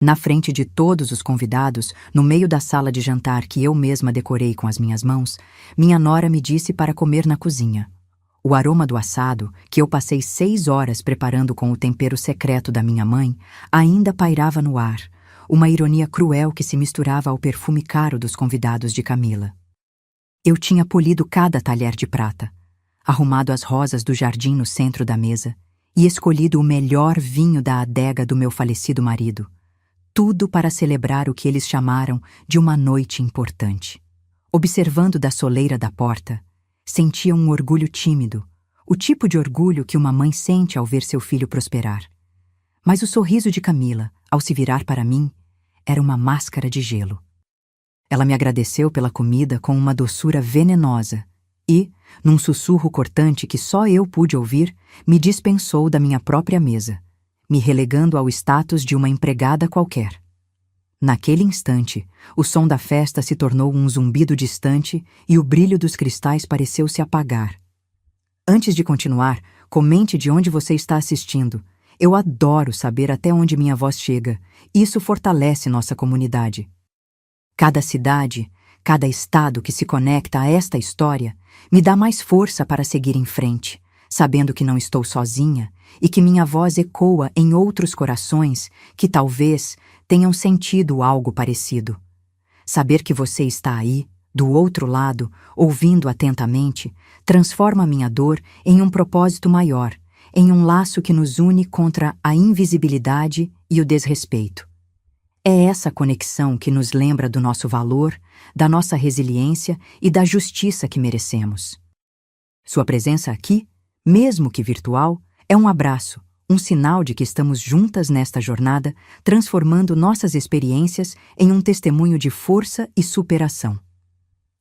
Na frente de todos os convidados, no meio da sala de jantar que eu mesma decorei com as minhas mãos, minha nora me disse para comer na cozinha. O aroma do assado, que eu passei 6 horas preparando com o tempero secreto da minha mãe, ainda pairava no ar, uma ironia cruel que se misturava ao perfume caro dos convidados de Camila. Eu tinha polido cada talher de prata, arrumado as rosas do jardim no centro da mesa e escolhido o melhor vinho da adega do meu falecido marido. Tudo para celebrar o que eles chamaram de uma noite importante. Observando da soleira da porta, sentia um orgulho tímido, o tipo de orgulho que uma mãe sente ao ver seu filho prosperar. Mas o sorriso de Camila, ao se virar para mim, era uma máscara de gelo. Ela me agradeceu pela comida com uma doçura venenosa e, num sussurro cortante que só eu pude ouvir, me dispensou da minha própria mesa, me relegando ao status de uma empregada qualquer. Naquele instante, o som da festa se tornou um zumbido distante e o brilho dos cristais pareceu se apagar. Antes de continuar, comente de onde você está assistindo. Eu adoro saber até onde minha voz chega. Isso fortalece nossa comunidade. Cada cidade, cada estado que se conecta a esta história me dá mais força para seguir em frente, sabendo que não estou sozinha e que minha voz ecoa em outros corações que talvez tenham sentido algo parecido. Saber que você está aí, do outro lado, ouvindo atentamente, transforma minha dor em um propósito maior, em um laço que nos une contra a invisibilidade e o desrespeito. É essa conexão que nos lembra do nosso valor, da nossa resiliência e da justiça que merecemos. Sua presença aqui, mesmo que virtual, é um abraço, um sinal de que estamos juntas nesta jornada, transformando nossas experiências em um testemunho de força e superação.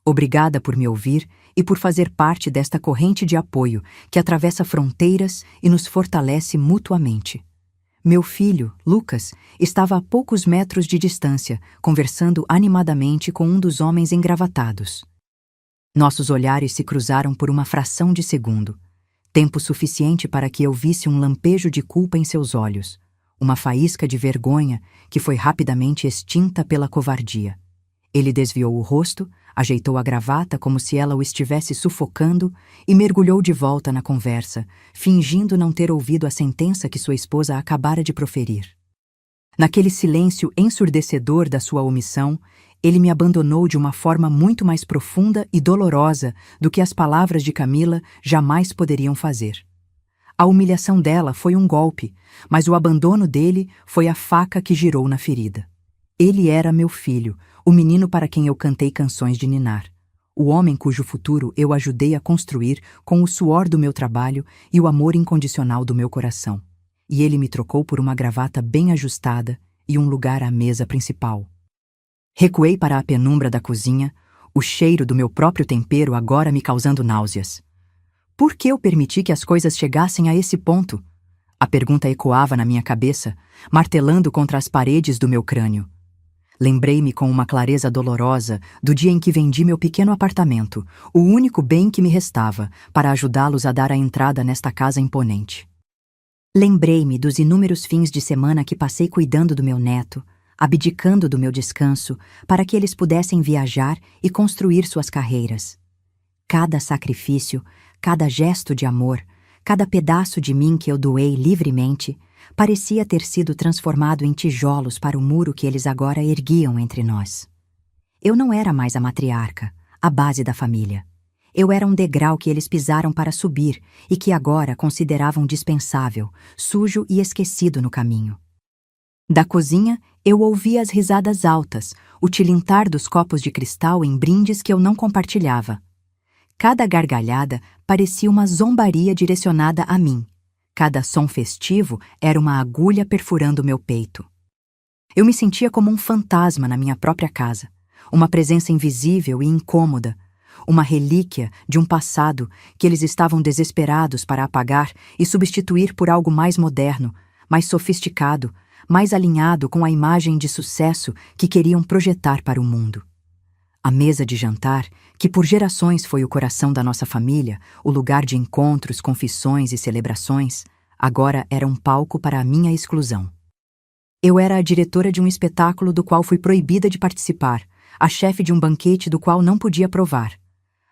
Obrigada por me ouvir e por fazer parte desta corrente de apoio que atravessa fronteiras e nos fortalece mutuamente. Meu filho, Lucas, estava a poucos metros de distância, conversando animadamente com um dos homens engravatados. Nossos olhares se cruzaram por uma fração de segundo, tempo suficiente para que eu visse um lampejo de culpa em seus olhos, uma faísca de vergonha que foi rapidamente extinta pela covardia. Ele desviou o rosto, ajeitou a gravata como se ela o estivesse sufocando e mergulhou de volta na conversa, fingindo não ter ouvido a sentença que sua esposa acabara de proferir. Naquele silêncio ensurdecedor da sua omissão, ele me abandonou de uma forma muito mais profunda e dolorosa do que as palavras de Camila jamais poderiam fazer. A humilhação dela foi um golpe, mas o abandono dele foi a faca que girou na ferida. Ele era meu filho, o menino para quem eu cantei canções de ninar, o homem cujo futuro eu ajudei a construir com o suor do meu trabalho e o amor incondicional do meu coração. E ele me trocou por uma gravata bem ajustada e um lugar à mesa principal. Recuei para a penumbra da cozinha, o cheiro do meu próprio tempero agora me causando náuseas. Por que eu permiti que as coisas chegassem a esse ponto? A pergunta ecoava na minha cabeça, martelando contra as paredes do meu crânio. Lembrei-me com uma clareza dolorosa do dia em que vendi meu pequeno apartamento, o único bem que me restava, para ajudá-los a dar a entrada nesta casa imponente. Lembrei-me dos inúmeros fins de semana que passei cuidando do meu neto, abdicando do meu descanso, para que eles pudessem viajar e construir suas carreiras. Cada sacrifício, cada gesto de amor, cada pedaço de mim que eu doei livremente, parecia ter sido transformado em tijolos para o muro que eles agora erguiam entre nós. Eu não era mais a matriarca, a base da família. Eu era um degrau que eles pisaram para subir e que agora consideravam dispensável, sujo e esquecido no caminho. Da cozinha, eu ouvia as risadas altas, o tilintar dos copos de cristal em brindes que eu não compartilhava. Cada gargalhada parecia uma zombaria direcionada a mim. Cada som festivo era uma agulha perfurando meu peito. Eu me sentia como um fantasma na minha própria casa, uma presença invisível e incômoda, uma relíquia de um passado que eles estavam desesperados para apagar e substituir por algo mais moderno, mais sofisticado, mais alinhado com a imagem de sucesso que queriam projetar para o mundo. A mesa de jantar, que por gerações foi o coração da nossa família, o lugar de encontros, confissões e celebrações, agora era um palco para a minha exclusão. Eu era a diretora de um espetáculo do qual fui proibida de participar, a chefe de um banquete do qual não podia provar.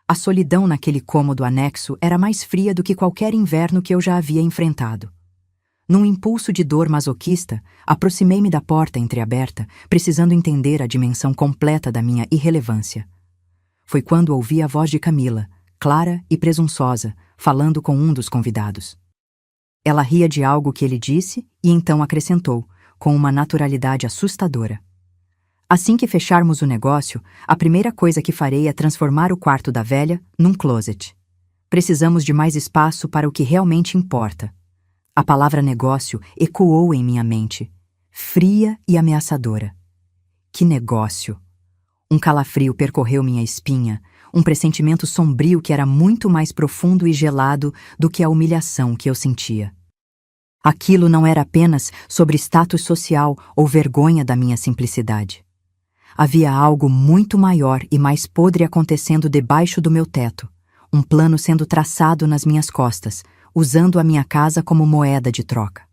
A solidão naquele cômodo anexo era mais fria do que qualquer inverno que eu já havia enfrentado. Num impulso de dor masoquista, aproximei-me da porta entreaberta, precisando entender a dimensão completa da minha irrelevância. Foi quando ouvi a voz de Camila, clara e presunçosa, falando com um dos convidados. Ela ria de algo que ele disse e então acrescentou, com uma naturalidade assustadora: assim que fecharmos o negócio, a primeira coisa que farei é transformar o quarto da velha num closet. Precisamos de mais espaço para o que realmente importa. A palavra negócio ecoou em minha mente, fria e ameaçadora. Que negócio! Um calafrio percorreu minha espinha, um pressentimento sombrio que era muito mais profundo e gelado do que a humilhação que eu sentia. Aquilo não era apenas sobre status social ou vergonha da minha simplicidade. Havia algo muito maior e mais podre acontecendo debaixo do meu teto, um plano sendo traçado nas minhas costas, usando a minha casa como moeda de troca.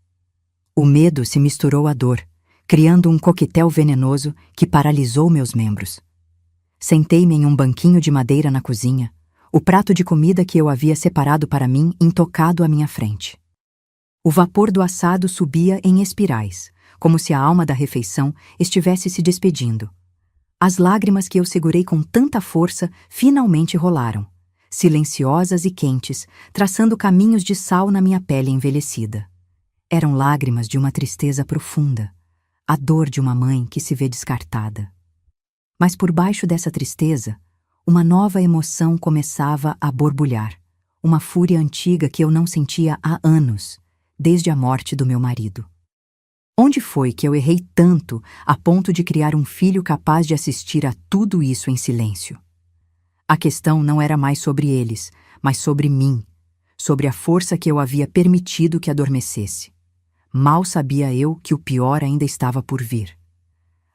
O medo se misturou à dor, criando um coquetel venenoso que paralisou meus membros. Sentei-me em um banquinho de madeira na cozinha, o prato de comida que eu havia separado para mim intocado à minha frente. O vapor do assado subia em espirais, como se a alma da refeição estivesse se despedindo. As lágrimas que eu segurei com tanta força finalmente rolaram, silenciosas e quentes, traçando caminhos de sal na minha pele envelhecida. Eram lágrimas de uma tristeza profunda, a dor de uma mãe que se vê descartada. Mas por baixo dessa tristeza, uma nova emoção começava a borbulhar, uma fúria antiga que eu não sentia há anos, desde a morte do meu marido. Onde foi que eu errei tanto a ponto de criar um filho capaz de assistir a tudo isso em silêncio? A questão não era mais sobre eles, mas sobre mim, sobre a força que eu havia permitido que adormecesse. Mal sabia eu que o pior ainda estava por vir.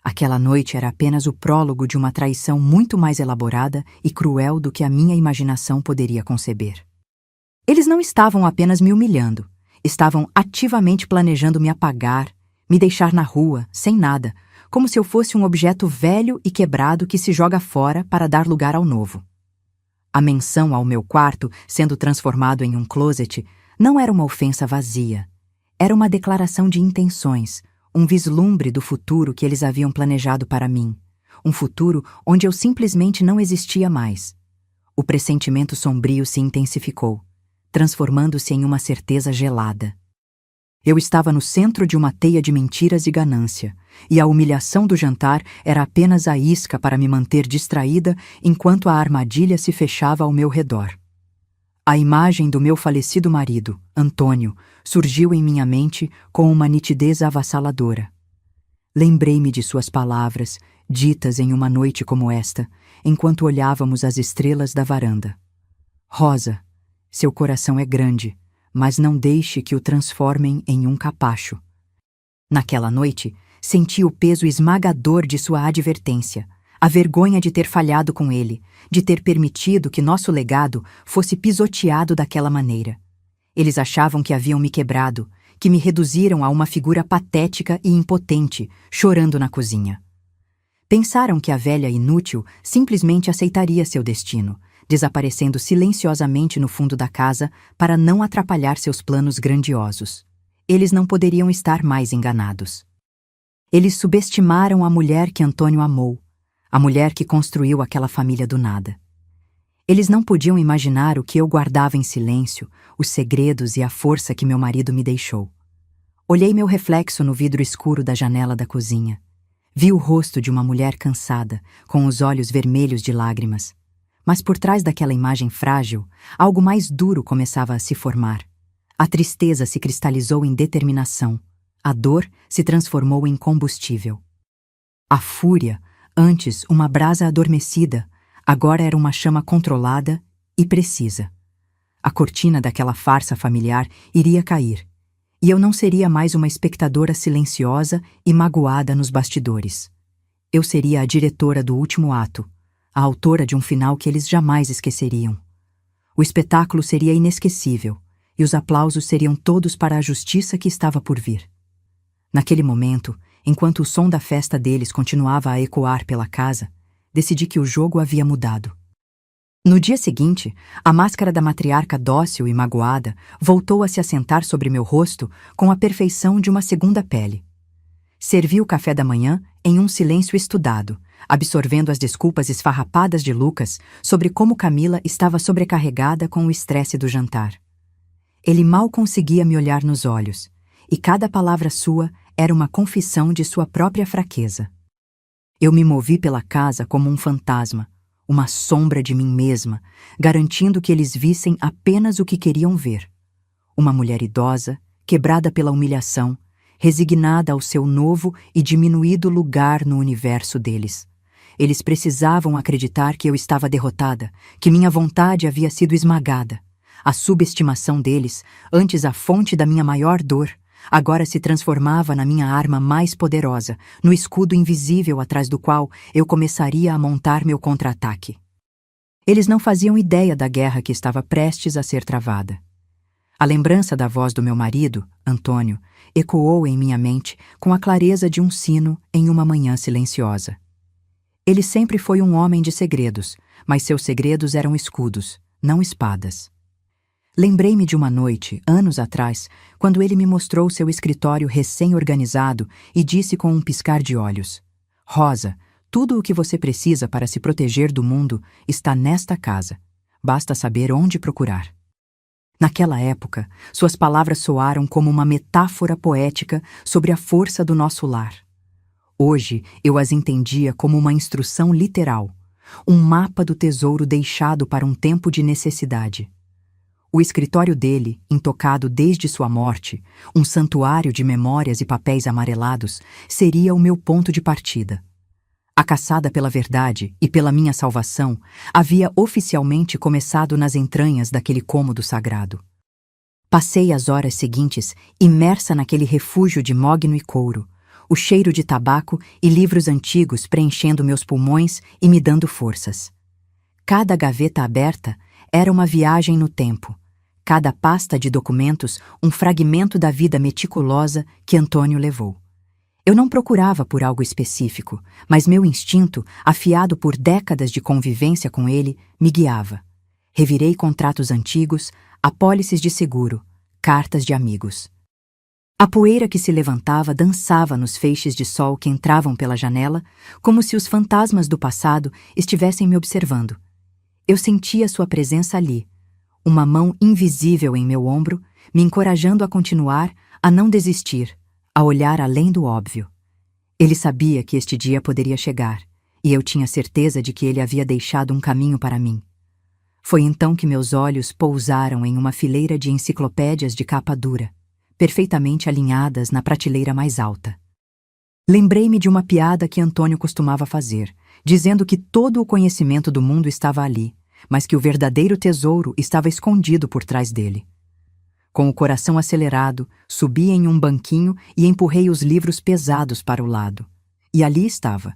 Aquela noite era apenas o prólogo de uma traição muito mais elaborada e cruel do que a minha imaginação poderia conceber. Eles não estavam apenas me humilhando, estavam ativamente planejando me apagar, me deixar na rua, sem nada, como se eu fosse um objeto velho e quebrado que se joga fora para dar lugar ao novo. A menção ao meu quarto sendo transformado em um closet não era uma ofensa vazia. Era uma declaração de intenções, um vislumbre do futuro que eles haviam planejado para mim, um futuro onde eu simplesmente não existia mais. O pressentimento sombrio se intensificou, transformando-se em uma certeza gelada. Eu estava no centro de uma teia de mentiras e ganância, e a humilhação do jantar era apenas a isca para me manter distraída enquanto a armadilha se fechava ao meu redor. A imagem do meu falecido marido, Antônio, surgiu em minha mente com uma nitidez avassaladora. Lembrei-me de suas palavras, ditas em uma noite como esta, enquanto olhávamos as estrelas da varanda. Rosa, seu coração é grande, mas não deixe que o transformem em um capacho. Naquela noite, senti o peso esmagador de sua advertência, a vergonha de ter falhado com ele, de ter permitido que nosso legado fosse pisoteado daquela maneira. Eles achavam que haviam me quebrado, que me reduziram a uma figura patética e impotente, chorando na cozinha. Pensaram que a velha inútil simplesmente aceitaria seu destino, desaparecendo silenciosamente no fundo da casa para não atrapalhar seus planos grandiosos. Eles não poderiam estar mais enganados. Eles subestimaram a mulher que Antônio amou, a mulher que construiu aquela família do nada. Eles não podiam imaginar o que eu guardava em silêncio, os segredos e a força que meu marido me deixou. Olhei meu reflexo no vidro escuro da janela da cozinha. Vi o rosto de uma mulher cansada, com os olhos vermelhos de lágrimas. Mas por trás daquela imagem frágil, algo mais duro começava a se formar. A tristeza se cristalizou em determinação. A dor se transformou em combustível. A fúria, antes uma brasa adormecida, agora era uma chama controlada e precisa. A cortina daquela farsa familiar iria cair, e eu não seria mais uma espectadora silenciosa e magoada nos bastidores. Eu seria a diretora do último ato, a autora de um final que eles jamais esqueceriam. O espetáculo seria inesquecível, e os aplausos seriam todos para a justiça que estava por vir. Naquele momento, enquanto o som da festa deles continuava a ecoar pela casa, decidi que o jogo havia mudado. No dia seguinte, a máscara da matriarca dócil e magoada voltou a se assentar sobre meu rosto com a perfeição de uma segunda pele. Servi o café da manhã em um silêncio estudado, absorvendo as desculpas esfarrapadas de Lucas sobre como Camila estava sobrecarregada com o estresse do jantar. Ele mal conseguia me olhar nos olhos, e cada palavra sua era uma confissão de sua própria fraqueza. Eu me movi pela casa como um fantasma, uma sombra de mim mesma, garantindo que eles vissem apenas o que queriam ver. Uma mulher idosa, quebrada pela humilhação, resignada ao seu novo e diminuído lugar no universo deles. Eles precisavam acreditar que eu estava derrotada, que minha vontade havia sido esmagada. A subestimação deles, antes a fonte da minha maior dor, agora se transformava na minha arma mais poderosa, no escudo invisível atrás do qual eu começaria a montar meu contra-ataque. Eles não faziam ideia da guerra que estava prestes a ser travada. A lembrança da voz do meu marido, Antônio, ecoou em minha mente com a clareza de um sino em uma manhã silenciosa. Ele sempre foi um homem de segredos, mas seus segredos eram escudos, não espadas. Lembrei-me de uma noite, anos atrás, quando ele me mostrou seu escritório recém-organizado e disse com um piscar de olhos: "Rosa, tudo o que você precisa para se proteger do mundo está nesta casa. Basta saber onde procurar." Naquela época, suas palavras soaram como uma metáfora poética sobre a força do nosso lar. Hoje, eu as entendia como uma instrução literal, um mapa do tesouro deixado para um tempo de necessidade. O escritório dele, intocado desde sua morte, um santuário de memórias e papéis amarelados, seria o meu ponto de partida. A caçada pela verdade e pela minha salvação havia oficialmente começado nas entranhas daquele cômodo sagrado. Passei as horas seguintes imersa naquele refúgio de mogno e couro, o cheiro de tabaco e livros antigos preenchendo meus pulmões e me dando forças. Cada gaveta aberta era uma viagem no tempo, cada pasta de documentos um fragmento da vida meticulosa que Antônio levou. Eu não procurava por algo específico, mas meu instinto, afiado por décadas de convivência com ele, me guiava. Revirei contratos antigos, apólices de seguro, cartas de amigos. A poeira que se levantava dançava nos feixes de sol que entravam pela janela, como se os fantasmas do passado estivessem me observando. Eu sentia sua presença ali, uma mão invisível em meu ombro, me encorajando a continuar, a não desistir, a olhar além do óbvio. Ele sabia que este dia poderia chegar, e eu tinha certeza de que ele havia deixado um caminho para mim. Foi então que meus olhos pousaram em uma fileira de enciclopédias de capa dura, perfeitamente alinhadas na prateleira mais alta. Lembrei-me de uma piada que Antônio costumava fazer, dizendo que todo o conhecimento do mundo estava ali, mas que o verdadeiro tesouro estava escondido por trás dele. Com o coração acelerado, subi em um banquinho e empurrei os livros pesados para o lado. E ali estava,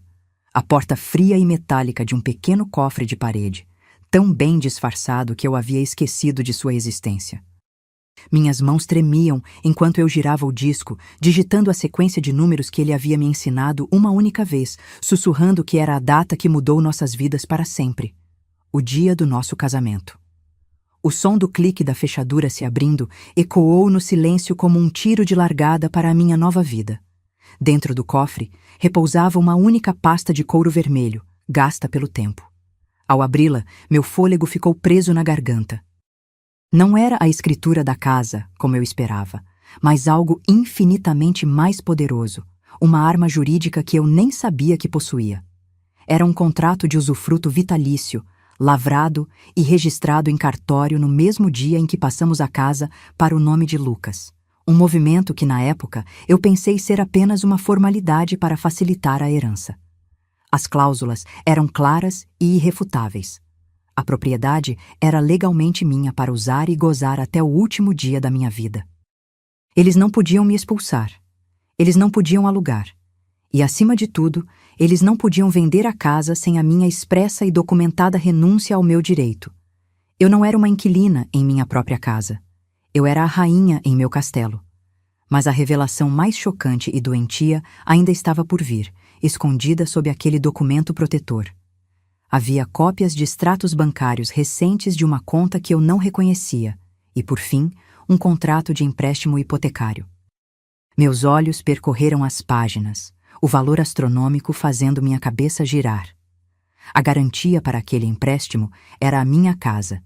a porta fria e metálica de um pequeno cofre de parede, tão bem disfarçado que eu havia esquecido de sua existência. Minhas mãos tremiam enquanto eu girava o disco, digitando a sequência de números que ele havia me ensinado uma única vez, sussurrando que era a data que mudou nossas vidas para sempre. O dia do nosso casamento. O som do clique da fechadura se abrindo ecoou no silêncio como um tiro de largada para a minha nova vida. Dentro do cofre, repousava uma única pasta de couro vermelho, gasta pelo tempo. Ao abri-la, meu fôlego ficou preso na garganta. Não era a escritura da casa, como eu esperava, mas algo infinitamente mais poderoso, uma arma jurídica que eu nem sabia que possuía. Era um contrato de usufruto vitalício, lavrado e registrado em cartório no mesmo dia em que passamos a casa para o nome de Lucas. Um movimento que, na época, eu pensei ser apenas uma formalidade para facilitar a herança. As cláusulas eram claras e irrefutáveis. A propriedade era legalmente minha para usar e gozar até o último dia da minha vida. Eles não podiam me expulsar. Eles não podiam alugar. E, acima de tudo, eles não podiam vender a casa sem a minha expressa e documentada renúncia ao meu direito. Eu não era uma inquilina em minha própria casa. Eu era a rainha em meu castelo. Mas a revelação mais chocante e doentia ainda estava por vir, escondida sob aquele documento protetor. Havia cópias de extratos bancários recentes de uma conta que eu não reconhecia e, por fim, um contrato de empréstimo hipotecário. Meus olhos percorreram as páginas, o valor astronômico fazendo minha cabeça girar. A garantia para aquele empréstimo era a minha casa.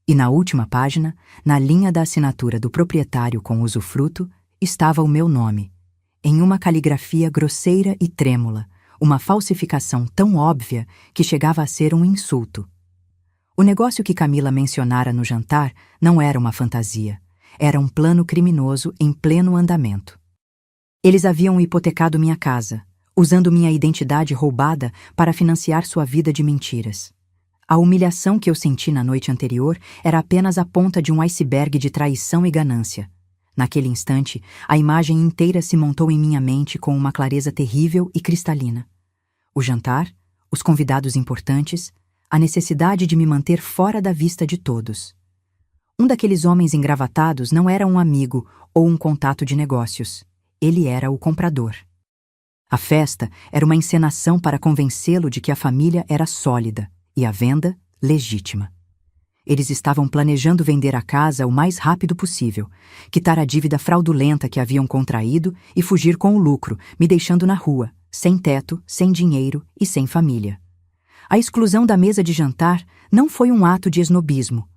E na última página, na linha da assinatura do proprietário com usufruto, estava o meu nome, em uma caligrafia grosseira e trêmula, uma falsificação tão óbvia que chegava a ser um insulto. O negócio que Camila mencionara no jantar não era uma fantasia, era um plano criminoso em pleno andamento. Eles haviam hipotecado minha casa, usando minha identidade roubada para financiar sua vida de mentiras. A humilhação que eu senti na noite anterior era apenas a ponta de um iceberg de traição e ganância. Naquele instante, a imagem inteira se montou em minha mente com uma clareza terrível e cristalina. O jantar, os convidados importantes, a necessidade de me manter fora da vista de todos. Um daqueles homens engravatados não era um amigo ou um contato de negócios. Ele era o comprador. A festa era uma encenação para convencê-lo de que a família era sólida e a venda legítima. Eles estavam planejando vender a casa o mais rápido possível, quitar a dívida fraudulenta que haviam contraído e fugir com o lucro, me deixando na rua, sem teto, sem dinheiro e sem família. A exclusão da mesa de jantar não foi um ato de esnobismo.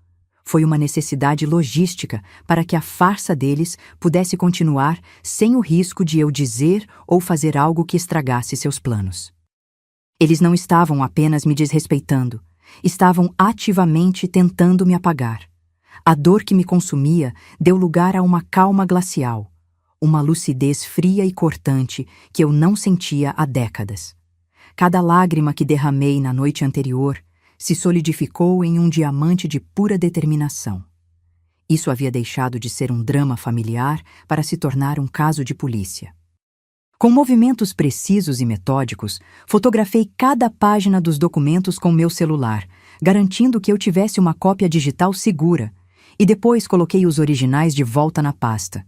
Foi uma necessidade logística para que a farsa deles pudesse continuar sem o risco de eu dizer ou fazer algo que estragasse seus planos. Eles não estavam apenas me desrespeitando, estavam ativamente tentando me apagar. A dor que me consumia deu lugar a uma calma glacial, uma lucidez fria e cortante que eu não sentia há décadas. Cada lágrima que derramei na noite anterior se solidificou em um diamante de pura determinação. Isso havia deixado de ser um drama familiar para se tornar um caso de polícia. Com movimentos precisos e metódicos, fotografei cada página dos documentos com meu celular, garantindo que eu tivesse uma cópia digital segura, e depois coloquei os originais de volta na pasta.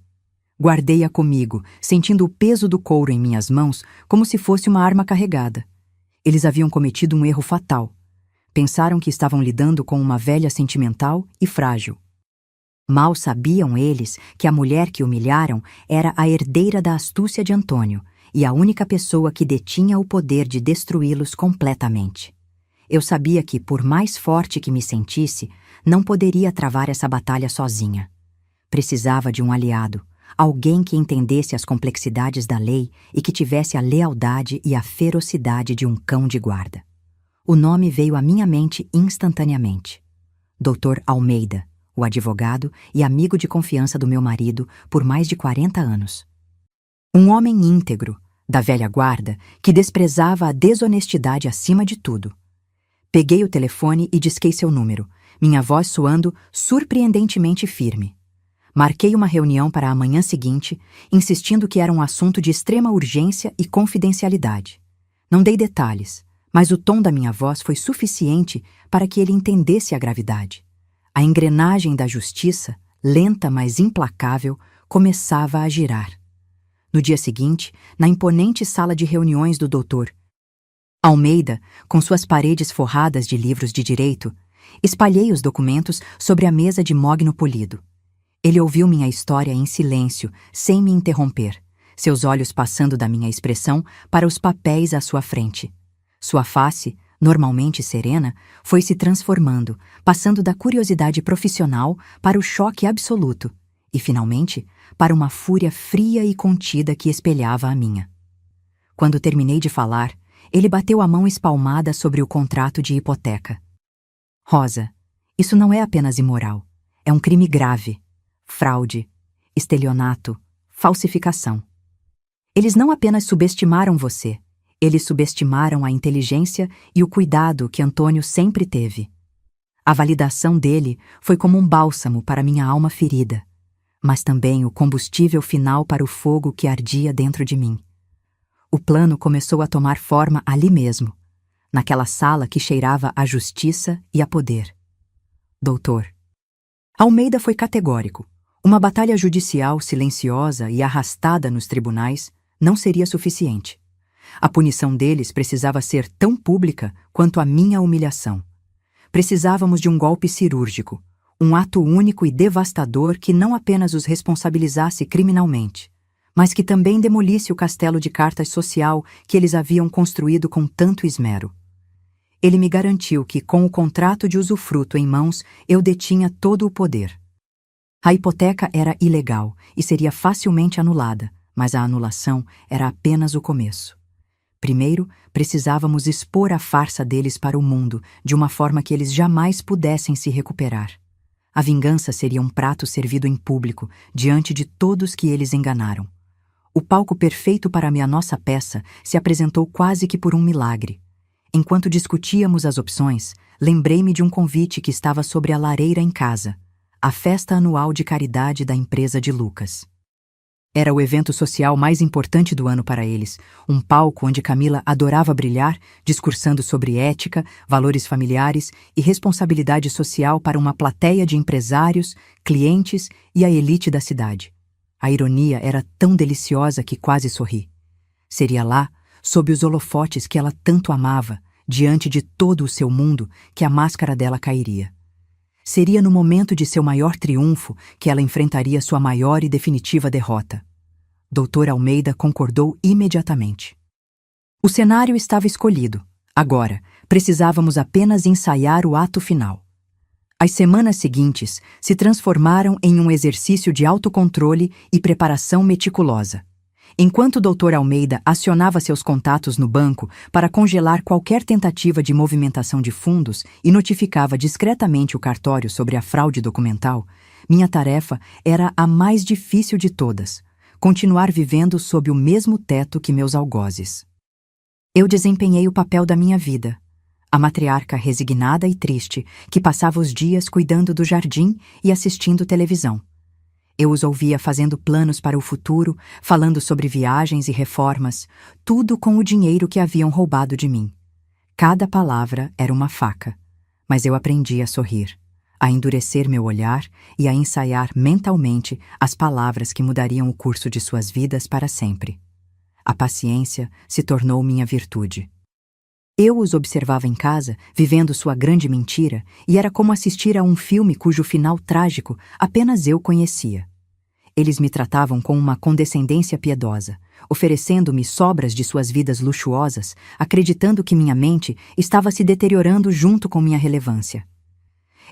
Guardei-a comigo, sentindo o peso do couro em minhas mãos como se fosse uma arma carregada. Eles haviam cometido um erro fatal. Pensaram que estavam lidando com uma velha sentimental e frágil. Mal sabiam eles que a mulher que humilharam era a herdeira da astúcia de Antônio e a única pessoa que detinha o poder de destruí-los completamente. Eu sabia que, por mais forte que me sentisse, não poderia travar essa batalha sozinha. Precisava de um aliado, alguém que entendesse as complexidades da lei e que tivesse a lealdade e a ferocidade de um cão de guarda. O nome veio à minha mente instantaneamente. Dr. Almeida, o advogado e amigo de confiança do meu marido por mais de 40 anos. Um homem íntegro, da velha guarda, que desprezava a desonestidade acima de tudo. Peguei o telefone e disquei seu número, minha voz soando surpreendentemente firme. Marquei uma reunião para a manhã seguinte, insistindo que era um assunto de extrema urgência e confidencialidade. Não dei detalhes, mas o tom da minha voz foi suficiente para que ele entendesse a gravidade. A engrenagem da justiça, lenta mas implacável, começava a girar. No dia seguinte, na imponente sala de reuniões do Dr. Almeida, com suas paredes forradas de livros de direito, espalhei os documentos sobre a mesa de mogno polido. Ele ouviu minha história em silêncio, sem me interromper, seus olhos passando da minha expressão para os papéis à sua frente. Sua face, normalmente serena, foi se transformando, passando da curiosidade profissional para o choque absoluto e, finalmente, para uma fúria fria e contida que espelhava a minha. Quando terminei de falar, ele bateu a mão espalmada sobre o contrato de hipoteca. Rosa, isso não é apenas imoral, é um crime grave. Fraude, estelionato, falsificação. Eles não apenas subestimaram você, eles subestimaram a inteligência e o cuidado que Antônio sempre teve. A validação dele foi como um bálsamo para minha alma ferida, mas também o combustível final para o fogo que ardia dentro de mim. O plano começou a tomar forma ali mesmo, naquela sala que cheirava a justiça e a poder. Doutor. Almeida foi categórico. Uma batalha judicial silenciosa e arrastada nos tribunais não seria suficiente. A punição deles precisava ser tão pública quanto a minha humilhação. Precisávamos de um golpe cirúrgico, um ato único e devastador que não apenas os responsabilizasse criminalmente, mas que também demolisse o castelo de cartas social que eles haviam construído com tanto esmero. Ele me garantiu que, com o contrato de usufruto em mãos, eu detinha todo o poder. A hipoteca era ilegal e seria facilmente anulada, mas a anulação era apenas o começo. Primeiro, precisávamos expor a farsa deles para o mundo de uma forma que eles jamais pudessem se recuperar. A vingança seria um prato servido em público, diante de todos que eles enganaram. O palco perfeito para a nossa peça se apresentou quase que por um milagre. Enquanto discutíamos as opções, lembrei-me de um convite que estava sobre a lareira em casa: a festa anual de caridade da empresa de Lucas. Era o evento social mais importante do ano para eles, um palco onde Camila adorava brilhar, discursando sobre ética, valores familiares e responsabilidade social para uma plateia de empresários, clientes e a elite da cidade. A ironia era tão deliciosa que quase sorri. Seria lá, sob os holofotes que ela tanto amava, diante de todo o seu mundo, que a máscara dela cairia. Seria no momento de seu maior triunfo que ela enfrentaria sua maior e definitiva derrota. Dr. Almeida concordou imediatamente. O cenário estava escolhido. Agora, precisávamos apenas ensaiar o ato final. As semanas seguintes se transformaram em um exercício de autocontrole e preparação meticulosa. Enquanto o Dr. Almeida acionava seus contatos no banco para congelar qualquer tentativa de movimentação de fundos e notificava discretamente o cartório sobre a fraude documental, minha tarefa era a mais difícil de todas: continuar vivendo sob o mesmo teto que meus algozes. Eu desempenhei o papel da minha vida, a matriarca resignada e triste que passava os dias cuidando do jardim e assistindo televisão. Eu os ouvia fazendo planos para o futuro, falando sobre viagens e reformas, tudo com o dinheiro que haviam roubado de mim. Cada palavra era uma faca, mas eu aprendi a sorrir, a endurecer meu olhar e a ensaiar mentalmente as palavras que mudariam o curso de suas vidas para sempre. A paciência se tornou minha virtude. Eu os observava em casa, vivendo sua grande mentira, e era como assistir a um filme cujo final trágico apenas eu conhecia. Eles me tratavam com uma condescendência piedosa, oferecendo-me sobras de suas vidas luxuosas, acreditando que minha mente estava se deteriorando junto com minha relevância.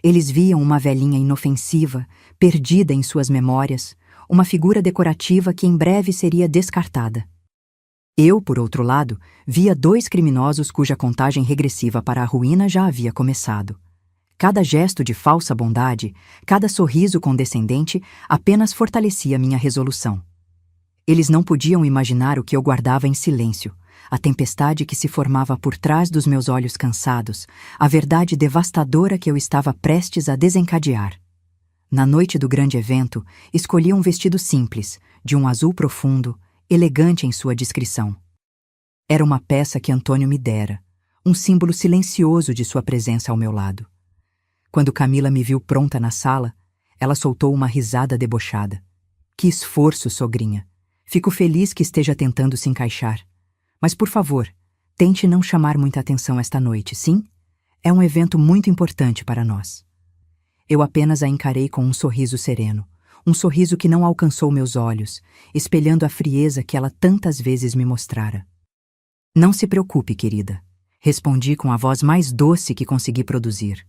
Eles viam uma velhinha inofensiva, perdida em suas memórias, uma figura decorativa que em breve seria descartada. Eu, por outro lado, via dois criminosos cuja contagem regressiva para a ruína já havia começado. Cada gesto de falsa bondade, cada sorriso condescendente apenas fortalecia minha resolução. Eles não podiam imaginar o que eu guardava em silêncio, a tempestade que se formava por trás dos meus olhos cansados, a verdade devastadora que eu estava prestes a desencadear. Na noite do grande evento, escolhi um vestido simples, de um azul profundo, elegante em sua descrição. Era uma peça que Antônio me dera, um símbolo silencioso de sua presença ao meu lado. Quando Camila me viu pronta na sala, ela soltou uma risada debochada. Que esforço, sogrinha! Fico feliz que esteja tentando se encaixar. Mas, por favor, tente não chamar muita atenção esta noite, sim? É um evento muito importante para nós. Eu apenas a encarei com um sorriso sereno, um sorriso que não alcançou meus olhos, espelhando a frieza que ela tantas vezes me mostrara. Não se preocupe, querida, respondi com a voz mais doce que consegui produzir.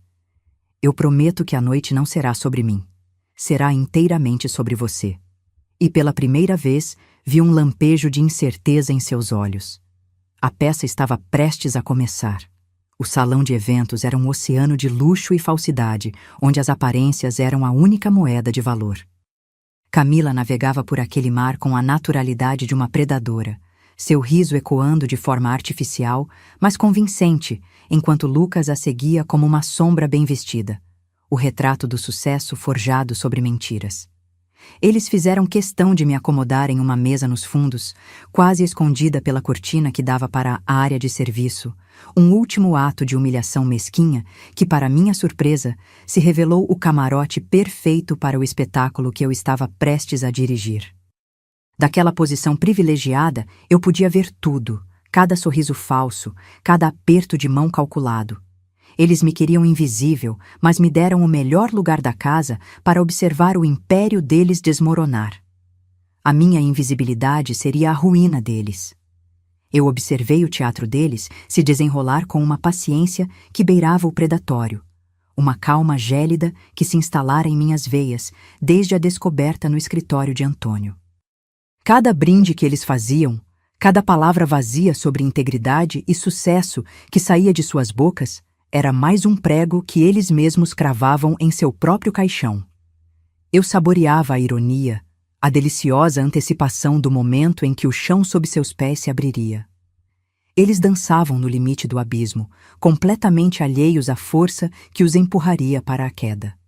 Eu prometo que a noite não será sobre mim. Será inteiramente sobre você. E pela primeira vez, vi um lampejo de incerteza em seus olhos. A peça estava prestes a começar. O salão de eventos era um oceano de luxo e falsidade, onde as aparências eram a única moeda de valor. Camila navegava por aquele mar com a naturalidade de uma predadora, seu riso ecoando de forma artificial, mas convincente, enquanto Lucas a seguia como uma sombra bem vestida, o retrato do sucesso forjado sobre mentiras. Eles fizeram questão de me acomodar em uma mesa nos fundos, quase escondida pela cortina que dava para a área de serviço, um último ato de humilhação mesquinha que, para minha surpresa, se revelou o camarote perfeito para o espetáculo que eu estava prestes a dirigir. Daquela posição privilegiada, eu podia ver tudo, cada sorriso falso, cada aperto de mão calculado. Eles me queriam invisível, mas me deram o melhor lugar da casa para observar o império deles desmoronar. A minha invisibilidade seria a ruína deles. Eu observei o teatro deles se desenrolar com uma paciência que beirava o predatório, uma calma gélida que se instalara em minhas veias desde a descoberta no escritório de Antônio. Cada brinde que eles faziam, cada palavra vazia sobre integridade e sucesso que saía de suas bocas, era mais um prego que eles mesmos cravavam em seu próprio caixão. Eu saboreava a ironia, a deliciosa antecipação do momento em que o chão sob seus pés se abriria. Eles dançavam no limite do abismo, completamente alheios à força que os empurraria para a queda.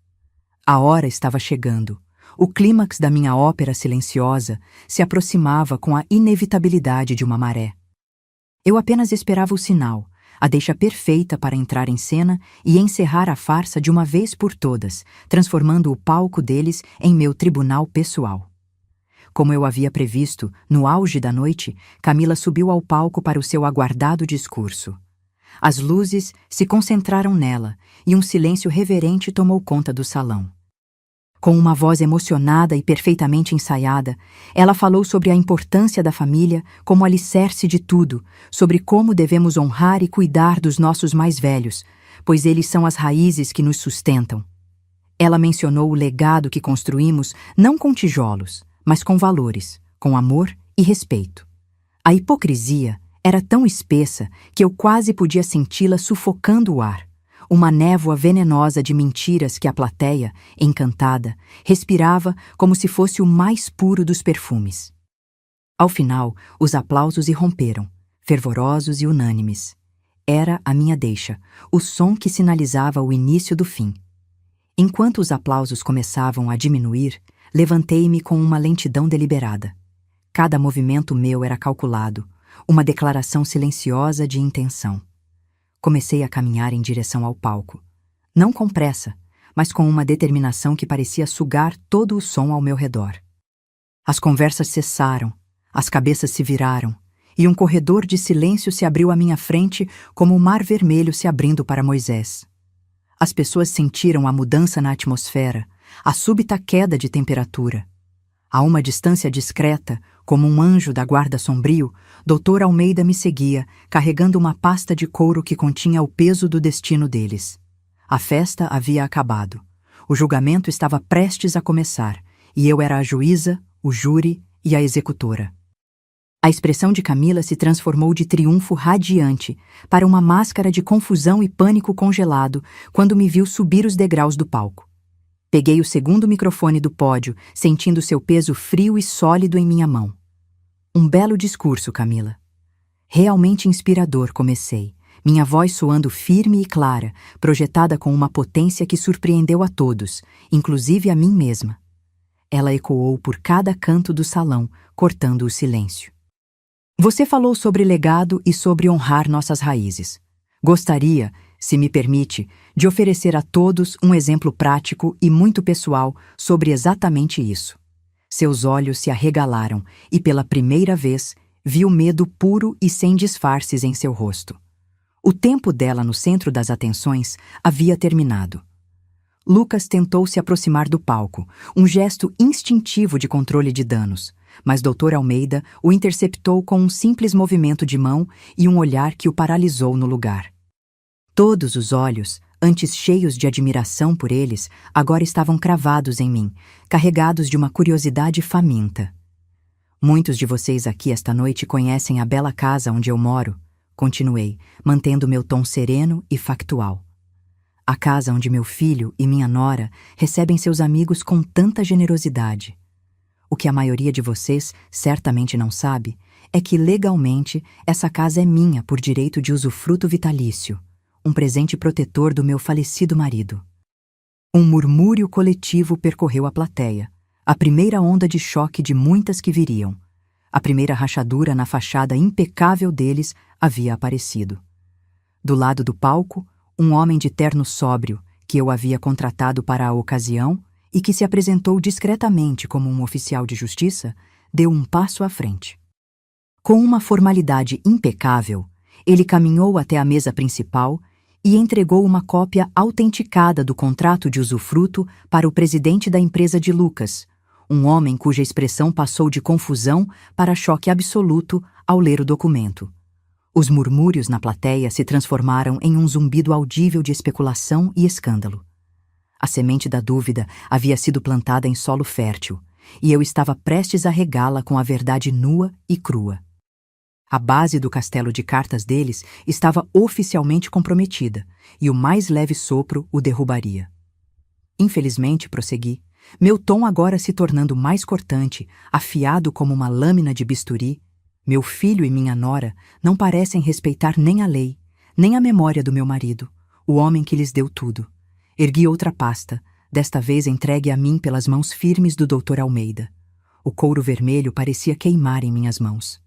A hora estava chegando. O clímax da minha ópera silenciosa se aproximava com a inevitabilidade de uma maré. Eu apenas esperava o sinal, a deixa perfeita para entrar em cena e encerrar a farsa de uma vez por todas, transformando o palco deles em meu tribunal pessoal. Como eu havia previsto, no auge da noite, Camila subiu ao palco para o seu aguardado discurso. As luzes se concentraram nela e um silêncio reverente tomou conta do salão. Com uma voz emocionada e perfeitamente ensaiada, ela falou sobre a importância da família como alicerce de tudo, sobre como devemos honrar e cuidar dos nossos mais velhos, pois eles são as raízes que nos sustentam. Ela mencionou o legado que construímos não com tijolos, mas com valores, com amor e respeito. A hipocrisia era tão espessa que eu quase podia senti-la sufocando o ar. Uma névoa venenosa de mentiras que a plateia, encantada, respirava como se fosse o mais puro dos perfumes. Ao final, os aplausos irromperam, fervorosos e unânimes. Era a minha deixa, o som que sinalizava o início do fim. Enquanto os aplausos começavam a diminuir, levantei-me com uma lentidão deliberada. Cada movimento meu era calculado, uma declaração silenciosa de intenção. Comecei a caminhar em direção ao palco. Não com pressa, mas com uma determinação que parecia sugar todo o som ao meu redor. As conversas cessaram, as cabeças se viraram, e um corredor de silêncio se abriu à minha frente como o mar vermelho se abrindo para Moisés. As pessoas sentiram a mudança na atmosfera, a súbita queda de temperatura. A uma distância discreta, como um anjo da guarda sombrio, Dr. Almeida me seguia, carregando uma pasta de couro que continha o peso do destino deles. A festa havia acabado. O julgamento estava prestes a começar, e eu era a juíza, o júri e a executora. A expressão de Camila se transformou de triunfo radiante para uma máscara de confusão e pânico congelado quando me viu subir os degraus do palco. Peguei o segundo microfone do pódio, sentindo seu peso frio e sólido em minha mão. Um belo discurso, Camila. Realmente inspirador, comecei, minha voz soando firme e clara, projetada com uma potência que surpreendeu a todos, inclusive a mim mesma. Ela ecoou por cada canto do salão, cortando o silêncio. Você falou sobre legado e sobre honrar nossas raízes. Gostaria, se me permite, de oferecer a todos um exemplo prático e muito pessoal sobre exatamente isso. Seus olhos se arregalaram e, pela primeira vez, vi o medo puro e sem disfarces em seu rosto. O tempo dela no centro das atenções havia terminado. Lucas tentou se aproximar do palco, um gesto instintivo de controle de danos, mas Dr. Almeida o interceptou com um simples movimento de mão e um olhar que o paralisou no lugar. Todos os olhos, antes cheios de admiração por eles, agora estavam cravados em mim, carregados de uma curiosidade faminta. Muitos de vocês aqui esta noite conhecem a bela casa onde eu moro, continuei, mantendo meu tom sereno e factual. A casa onde meu filho e minha nora recebem seus amigos com tanta generosidade. O que a maioria de vocês certamente não sabe é que, legalmente, essa casa é minha por direito de usufruto vitalício, um presente protetor do meu falecido marido. Um murmúrio coletivo percorreu a plateia, A primeira onda de choque de muitas que viriam. A primeira rachadura na fachada impecável deles havia aparecido. Do lado do palco, um homem de terno sóbrio, que eu havia contratado para a ocasião e que se apresentou discretamente como um oficial de justiça, deu um passo à frente. Com uma formalidade impecável, ele caminhou até a mesa principal e entregou uma cópia autenticada do contrato de usufruto para o presidente da empresa de Lucas, um homem cuja expressão passou de confusão para choque absoluto ao ler o documento. Os murmúrios na plateia se transformaram em um zumbido audível de especulação e escândalo. A semente da dúvida havia sido plantada em solo fértil, e eu estava prestes a regá-la com a verdade nua e crua. A base do castelo de cartas deles estava oficialmente comprometida, e o mais leve sopro o derrubaria. Infelizmente, prossegui, meu tom agora se tornando mais cortante, afiado como uma lâmina de bisturi, meu filho e minha nora não parecem respeitar nem a lei, nem a memória do meu marido, o homem que lhes deu tudo. Ergui outra pasta, desta vez entregue a mim pelas mãos firmes do Dr. Almeida. O couro vermelho parecia queimar em minhas mãos.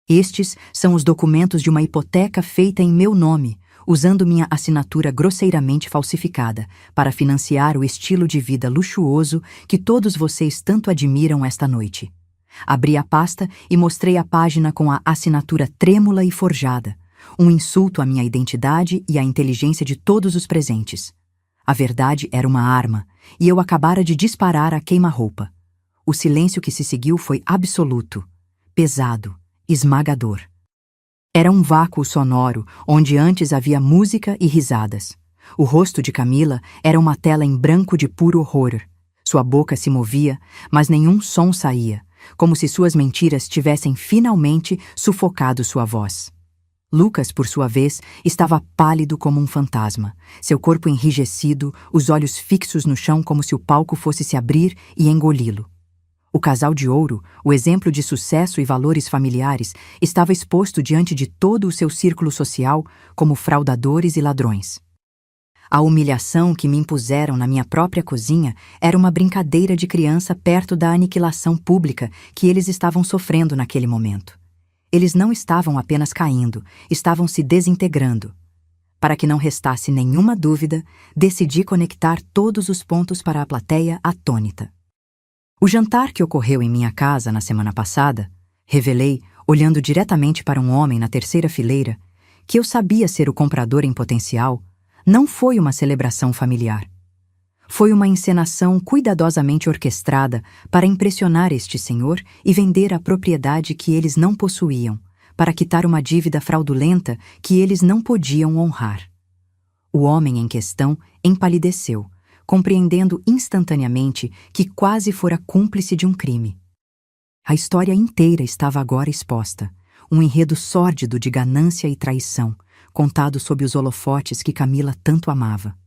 Estes são os documentos de uma hipoteca feita em meu nome, usando minha assinatura grosseiramente falsificada, para financiar o estilo de vida luxuoso que todos vocês tanto admiram esta noite. Abri a pasta e mostrei a página com a assinatura trêmula e forjada, um insulto à minha identidade e à inteligência de todos os presentes. A verdade era uma arma, e eu acabara de disparar a queima-roupa. O silêncio que se seguiu foi absoluto, pesado, esmagador. Era um vácuo sonoro, onde antes havia música e risadas. O rosto de Camila era uma tela em branco de puro horror. Sua boca se movia, mas nenhum som saía, como se suas mentiras tivessem finalmente sufocado sua voz. Lucas, por sua vez, estava pálido como um fantasma, seu corpo enrijecido, os olhos fixos no chão como se o palco fosse se abrir e engoli-lo. O casal de ouro, o exemplo de sucesso e valores familiares, estava exposto diante de todo o seu círculo social como fraudadores e ladrões. A humilhação que me impuseram na minha própria cozinha era uma brincadeira de criança perto da aniquilação pública que eles estavam sofrendo naquele momento. Eles não estavam apenas caindo, estavam se desintegrando. Para que não restasse nenhuma dúvida, decidi conectar todos os pontos para a plateia atônita. O jantar que ocorreu em minha casa na semana passada, revelei, olhando diretamente para um homem na terceira fileira, que eu sabia ser o comprador em potencial, não foi uma celebração familiar. Foi uma encenação cuidadosamente orquestrada para impressionar este senhor e vender a propriedade que eles não possuíam, para quitar uma dívida fraudulenta que eles não podiam honrar. O homem em questão empalideceu, compreendendo instantaneamente que quase fora cúmplice de um crime. A história inteira estava agora exposta, um enredo sórdido de ganância e traição, contado sob os holofotes que Camila tanto amava.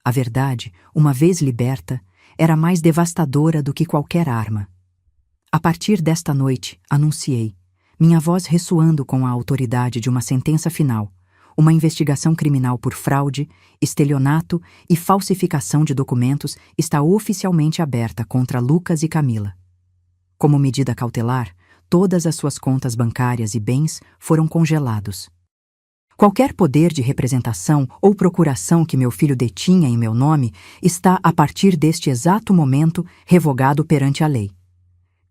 A verdade, uma vez liberta, era mais devastadora do que qualquer arma. A partir desta noite, anunciei, minha voz ressoando com a autoridade de uma sentença final, uma investigação criminal por fraude, estelionato e falsificação de documentos está oficialmente aberta contra Lucas e Camila. Como medida cautelar, todas as suas contas bancárias e bens foram congelados. Qualquer poder de representação ou procuração que meu filho detinha em meu nome está, a partir deste exato momento, revogado perante a lei.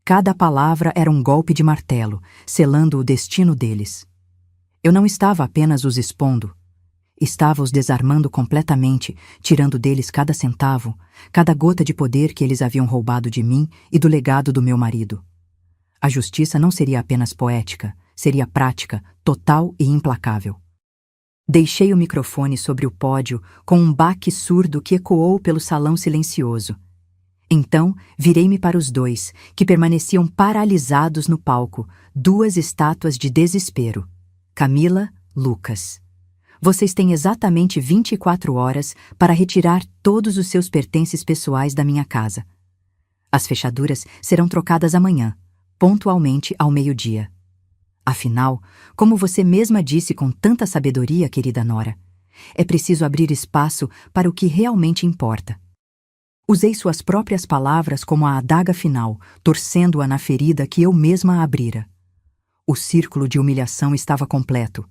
Cada palavra era um golpe de martelo, selando o destino deles. Eu não estava apenas os expondo. Estava os desarmando completamente, tirando deles cada centavo, cada gota de poder que eles haviam roubado de mim e do legado do meu marido. A justiça não seria apenas poética, seria prática, total e implacável. Deixei o microfone sobre o pódio com um baque surdo que ecoou pelo salão silencioso. Então, virei-me para os dois, que permaneciam paralisados no palco, duas estátuas de desespero. Camila, Lucas. Vocês têm exatamente 24 horas para retirar todos os seus pertences pessoais da minha casa. As fechaduras serão trocadas amanhã, pontualmente ao meio-dia. Afinal, como você mesma disse com tanta sabedoria, querida Nora, é preciso abrir espaço para o que realmente importa. Usei suas próprias palavras como a adaga final, torcendo-a na ferida que eu mesma abrira. O círculo de humilhação estava completo,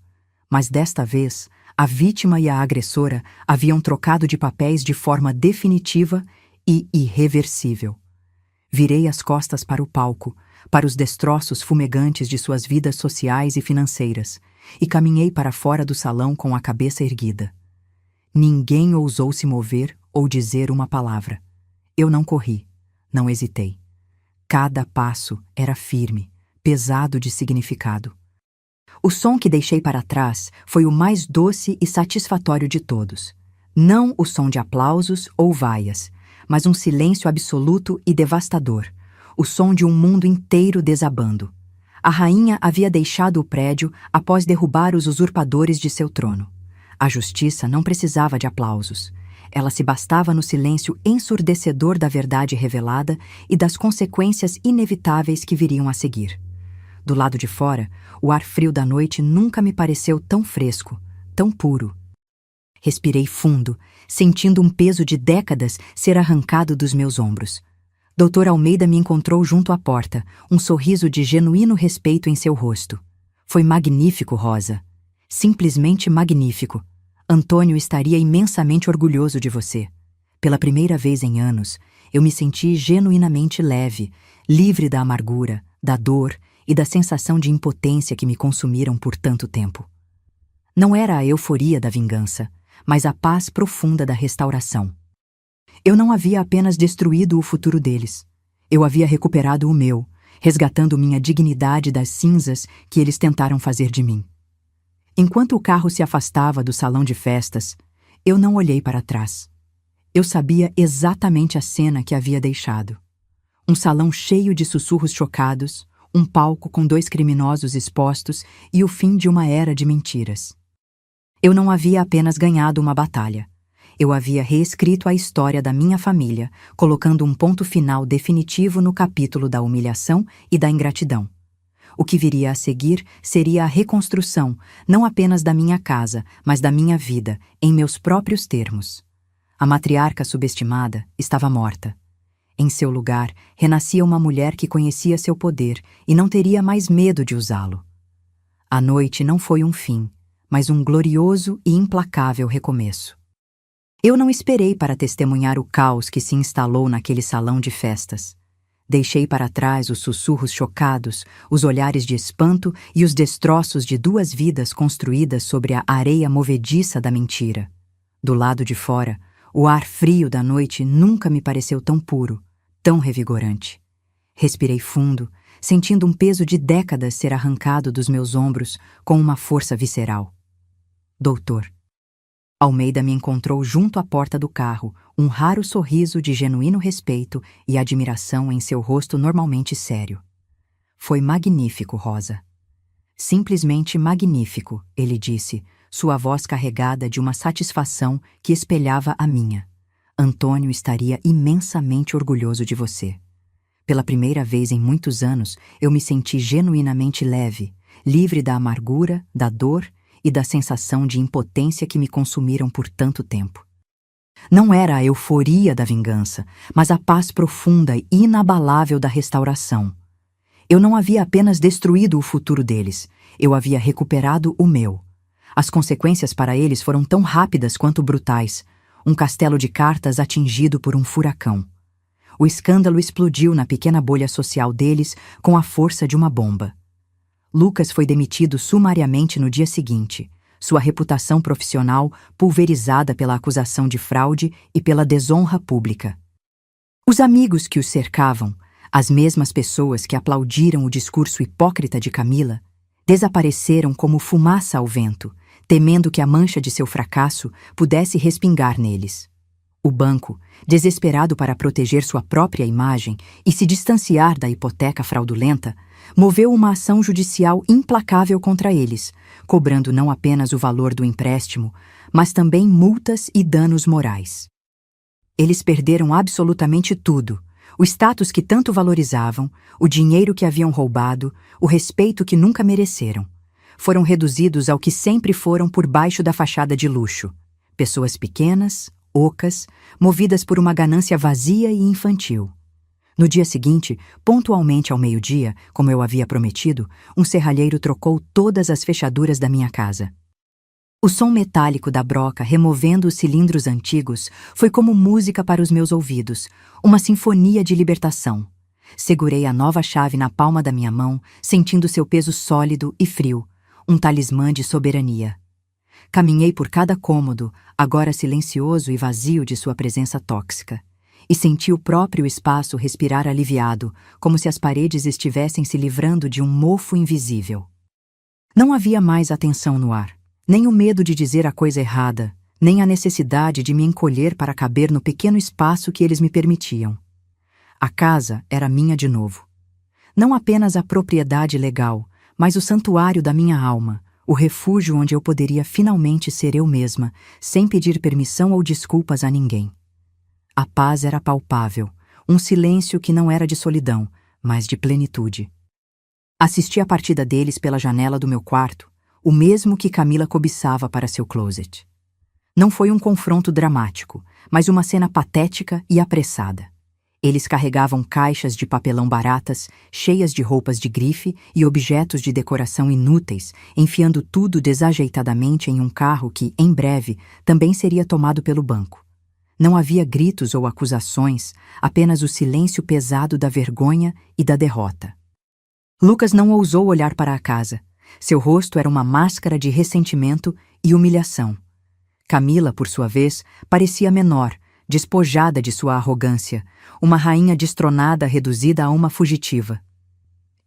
mas desta vez, a vítima e a agressora haviam trocado de papéis de forma definitiva e irreversível. Virei as costas para o palco, para os destroços fumegantes de suas vidas sociais e financeiras, e caminhei para fora do salão com a cabeça erguida. Ninguém ousou se mover ou dizer uma palavra. Eu não corri, não hesitei. Cada passo era firme, pesado de significado. O som que deixei para trás foi o mais doce e satisfatório de todos. Não o som de aplausos ou vaias, mas um silêncio absoluto e devastador, o som de um mundo inteiro desabando. A rainha havia deixado o prédio após derrubar os usurpadores de seu trono. A justiça não precisava de aplausos. Ela se bastava no silêncio ensurdecedor da verdade revelada e das consequências inevitáveis que viriam a seguir. Do lado de fora, o ar frio da noite nunca me pareceu tão fresco, tão puro. Respirei fundo, sentindo um peso de décadas ser arrancado dos meus ombros. Dr. Almeida me encontrou junto à porta, um sorriso de genuíno respeito em seu rosto. Foi magnífico, Rosa. Simplesmente magnífico. Antônio estaria imensamente orgulhoso de você. Pela primeira vez em anos, eu me senti genuinamente leve, livre da amargura, da dor e da sensação de impotência que me consumiram por tanto tempo. Não era a euforia da vingança, mas a paz profunda da restauração. Eu não havia apenas destruído o futuro deles. Eu havia recuperado o meu, resgatando minha dignidade das cinzas que eles tentaram fazer de mim. Enquanto o carro se afastava do salão de festas, eu não olhei para trás. Eu sabia exatamente a cena que havia deixado. Um salão cheio de sussurros chocados, um palco com 2 criminosos expostos e o fim de uma era de mentiras. Eu não havia apenas ganhado uma batalha. Eu havia reescrito a história da minha família, colocando um ponto final definitivo no capítulo da humilhação e da ingratidão. O que viria a seguir seria a reconstrução, não apenas da minha casa, mas da minha vida, em meus próprios termos. A matriarca subestimada estava morta. Em seu lugar, renascia uma mulher que conhecia seu poder e não teria mais medo de usá-lo. A noite não foi um fim, mas um glorioso e implacável recomeço. Eu não esperei para testemunhar o caos que se instalou naquele salão de festas. Deixei para trás os sussurros chocados, os olhares de espanto e os destroços de 2 vidas construídas sobre a areia movediça da mentira. Do lado de fora, o ar frio da noite nunca me pareceu tão puro, tão revigorante. Respirei fundo, sentindo um peso de décadas ser arrancado dos meus ombros com uma força visceral. Doutor. Almeida me encontrou junto à porta do carro, um raro sorriso de genuíno respeito e admiração em seu rosto normalmente sério. Foi magnífico, Rosa. Simplesmente magnífico, ele disse, sua voz carregada de uma satisfação que espelhava a minha. Antônio estaria imensamente orgulhoso de você. Pela primeira vez em muitos anos, eu me senti genuinamente leve, livre da amargura, da dor e da sensação de impotência que me consumiram por tanto tempo. Não era a euforia da vingança, mas a paz profunda e inabalável da restauração. Eu não havia apenas destruído o futuro deles, eu havia recuperado o meu. As consequências para eles foram tão rápidas quanto brutais, um castelo de cartas atingido por um furacão. O escândalo explodiu na pequena bolha social deles com a força de uma bomba. Lucas foi demitido sumariamente no dia seguinte, sua reputação profissional pulverizada pela acusação de fraude e pela desonra pública. Os amigos que os cercavam, as mesmas pessoas que aplaudiram o discurso hipócrita de Camila, desapareceram como fumaça ao vento, temendo que a mancha de seu fracasso pudesse respingar neles. O banco, desesperado para proteger sua própria imagem e se distanciar da hipoteca fraudulenta, moveu uma ação judicial implacável contra eles, cobrando não apenas o valor do empréstimo, mas também multas e danos morais. Eles perderam absolutamente tudo: o status que tanto valorizavam, o dinheiro que haviam roubado, o respeito que nunca mereceram. Foram reduzidos ao que sempre foram por baixo da fachada de luxo: pessoas pequenas, ocas, movidas por uma ganância vazia e infantil. No dia seguinte, pontualmente ao meio-dia, como eu havia prometido, um serralheiro trocou todas as fechaduras da minha casa. O som metálico da broca removendo os cilindros antigos foi como música para os meus ouvidos, uma sinfonia de libertação. Segurei a nova chave na palma da minha mão, sentindo seu peso sólido e frio, um talismã de soberania. Caminhei por cada cômodo, agora silencioso e vazio de sua presença tóxica, e senti o próprio espaço respirar aliviado, como se as paredes estivessem se livrando de um mofo invisível. Não havia mais atenção no ar, nem o medo de dizer a coisa errada, nem a necessidade de me encolher para caber no pequeno espaço que eles me permitiam. A casa era minha de novo. Não apenas a propriedade legal, mas o santuário da minha alma, o refúgio onde eu poderia finalmente ser eu mesma, sem pedir permissão ou desculpas a ninguém. A paz era palpável, um silêncio que não era de solidão, mas de plenitude. Assisti a partida deles pela janela do meu quarto, o mesmo que Camila cobiçava para seu closet. Não foi um confronto dramático, mas uma cena patética e apressada. Eles carregavam caixas de papelão baratas, cheias de roupas de grife e objetos de decoração inúteis, enfiando tudo desajeitadamente em um carro que, em breve, também seria tomado pelo banco. Não havia gritos ou acusações, apenas o silêncio pesado da vergonha e da derrota. Lucas não ousou olhar para a casa. Seu rosto era uma máscara de ressentimento e humilhação. Camila, por sua vez, parecia menor, despojada de sua arrogância, uma rainha destronada reduzida a uma fugitiva.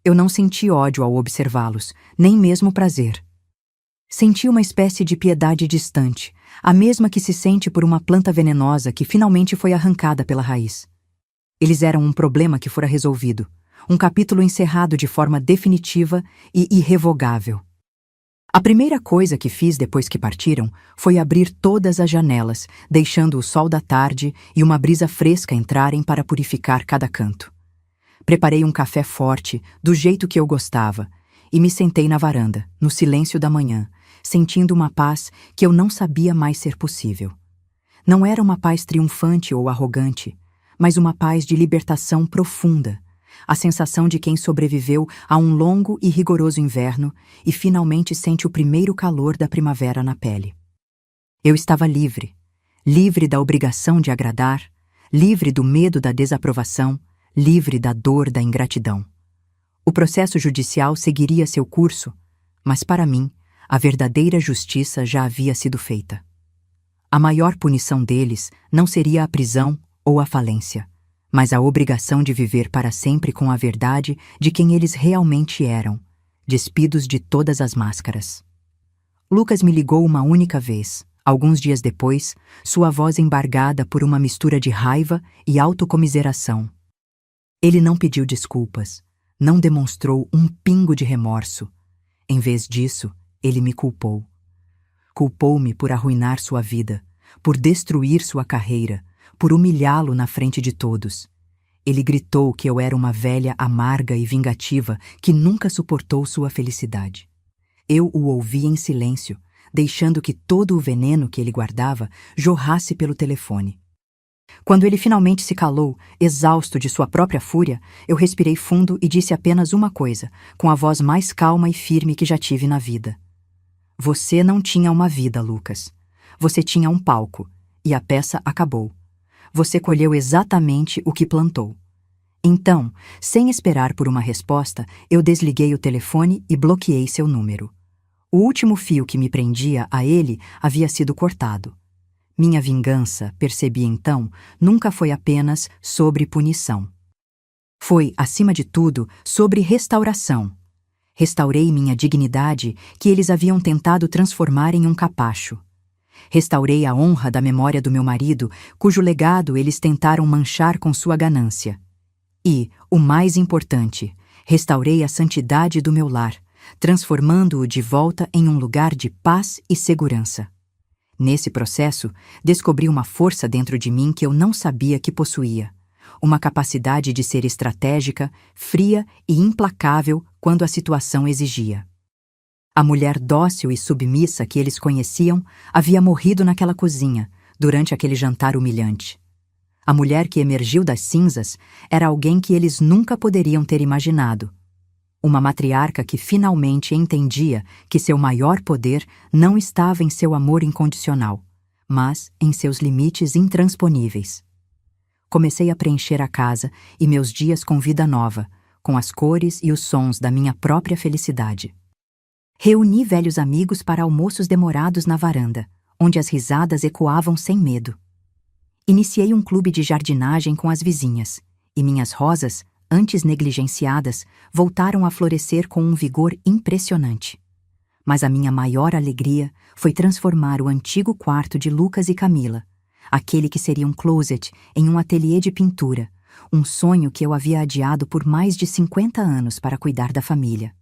Eu não senti ódio ao observá-los, nem mesmo prazer. Senti uma espécie de piedade distante, a mesma que se sente por uma planta venenosa que finalmente foi arrancada pela raiz. Eles eram um problema que fora resolvido, um capítulo encerrado de forma definitiva e irrevogável. A primeira coisa que fiz depois que partiram foi abrir todas as janelas, deixando o sol da tarde e uma brisa fresca entrarem para purificar cada canto. Preparei um café forte, do jeito que eu gostava, e me sentei na varanda, no silêncio da manhã, sentindo uma paz que eu não sabia mais ser possível. Não era uma paz triunfante ou arrogante, mas uma paz de libertação profunda, a sensação de quem sobreviveu a um longo e rigoroso inverno e finalmente sente o primeiro calor da primavera na pele. Eu estava livre, livre da obrigação de agradar, livre do medo da desaprovação, livre da dor da ingratidão. O processo judicial seguiria seu curso, mas para mim, a verdadeira justiça já havia sido feita. A maior punição deles não seria a prisão ou a falência, mas a obrigação de viver para sempre com a verdade de quem eles realmente eram, despidos de todas as máscaras. Lucas me ligou uma única vez, alguns dias depois, sua voz embargada por uma mistura de raiva e autocomiseração. Ele não pediu desculpas, não demonstrou um pingo de remorso. Em vez disso, ele me culpou. Culpou-me por arruinar sua vida, por destruir sua carreira, por humilhá-lo na frente de todos. Ele gritou que eu era uma velha amarga e vingativa que nunca suportou sua felicidade. Eu o ouvi em silêncio, deixando que todo o veneno que ele guardava jorrasse pelo telefone. Quando ele finalmente se calou, exausto de sua própria fúria, eu respirei fundo e disse apenas uma coisa, com a voz mais calma e firme que já tive na vida. Você não tinha uma vida, Lucas. Você tinha um palco, e a peça acabou. Você colheu exatamente o que plantou. Então, sem esperar por uma resposta, eu desliguei o telefone e bloqueei seu número. O último fio que me prendia a ele havia sido cortado. Minha vingança, percebi então, nunca foi apenas sobre punição. Foi, acima de tudo, sobre restauração. Restaurei minha dignidade que eles haviam tentado transformar em um capacho. Restaurei a honra da memória do meu marido, cujo legado eles tentaram manchar com sua ganância. E, o mais importante, restaurei a santidade do meu lar, transformando-o de volta em um lugar de paz e segurança. Nesse processo, descobri uma força dentro de mim que eu não sabia que possuía, uma capacidade de ser estratégica, fria e implacável quando a situação exigia. A mulher dócil e submissa que eles conheciam havia morrido naquela cozinha, durante aquele jantar humilhante. A mulher que emergiu das cinzas era alguém que eles nunca poderiam ter imaginado. Uma matriarca que finalmente entendia que seu maior poder não estava em seu amor incondicional, mas em seus limites intransponíveis. Comecei a preencher a casa e meus dias com vida nova, com as cores e os sons da minha própria felicidade. Reuni velhos amigos para almoços demorados na varanda, onde as risadas ecoavam sem medo. Iniciei um clube de jardinagem com as vizinhas, e minhas rosas, antes negligenciadas, voltaram a florescer com um vigor impressionante. Mas a minha maior alegria foi transformar o antigo quarto de Lucas e Camila, aquele que seria um closet, em um ateliê de pintura, um sonho que eu havia adiado por mais de 50 anos para cuidar da família.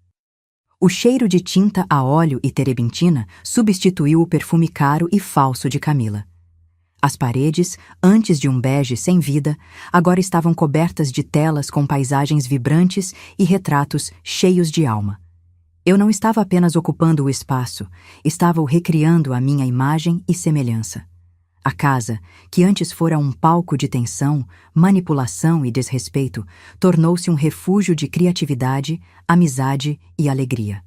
O cheiro de tinta a óleo e terebintina substituiu o perfume caro e falso de Camila. As paredes, antes de um bege sem vida, agora estavam cobertas de telas com paisagens vibrantes e retratos cheios de alma. Eu não estava apenas ocupando o espaço, estava o recriando à minha imagem e semelhança. A casa, que antes fora um palco de tensão, manipulação e desrespeito, tornou-se um refúgio de criatividade, amizade e alegria.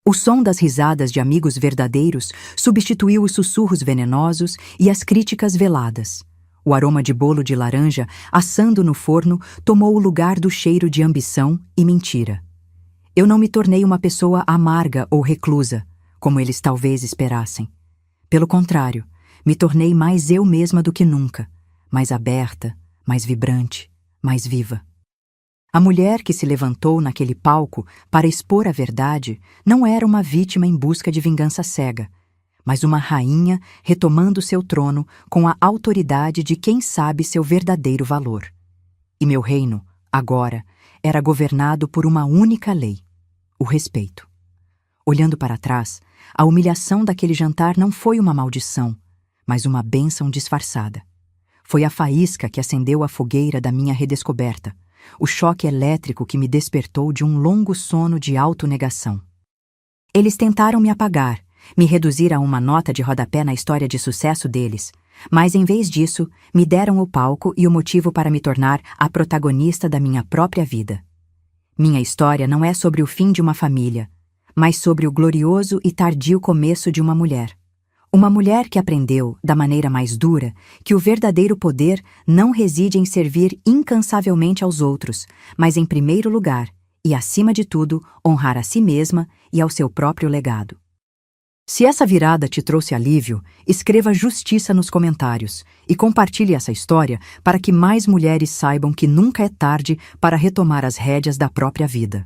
O som das risadas de amigos verdadeiros substituiu os sussurros venenosos e as críticas veladas. O aroma de bolo de laranja assando no forno tomou o lugar do cheiro de ambição e mentira. Eu não me tornei uma pessoa amarga ou reclusa, como eles talvez esperassem. Pelo contrário, me tornei mais eu mesma do que nunca, mais aberta, mais vibrante, mais viva. A mulher que se levantou naquele palco para expor a verdade não era uma vítima em busca de vingança cega, mas uma rainha retomando seu trono com a autoridade de quem sabe seu verdadeiro valor. E meu reino, agora, era governado por uma única lei: o respeito. Olhando para trás, a humilhação daquele jantar não foi uma maldição, mas uma bênção disfarçada. Foi a faísca que acendeu a fogueira da minha redescoberta, o choque elétrico que me despertou de um longo sono de autonegação. Eles tentaram me apagar, me reduzir a uma nota de rodapé na história de sucesso deles, mas em vez disso, me deram o palco e o motivo para me tornar a protagonista da minha própria vida. Minha história não é sobre o fim de uma família, mas sobre o glorioso e tardio começo de uma mulher. Uma mulher que aprendeu, da maneira mais dura, que o verdadeiro poder não reside em servir incansavelmente aos outros, mas em primeiro lugar, e acima de tudo, honrar a si mesma e ao seu próprio legado. Se essa virada te trouxe alívio, escreva justiça nos comentários e compartilhe essa história para que mais mulheres saibam que nunca é tarde para retomar as rédeas da própria vida.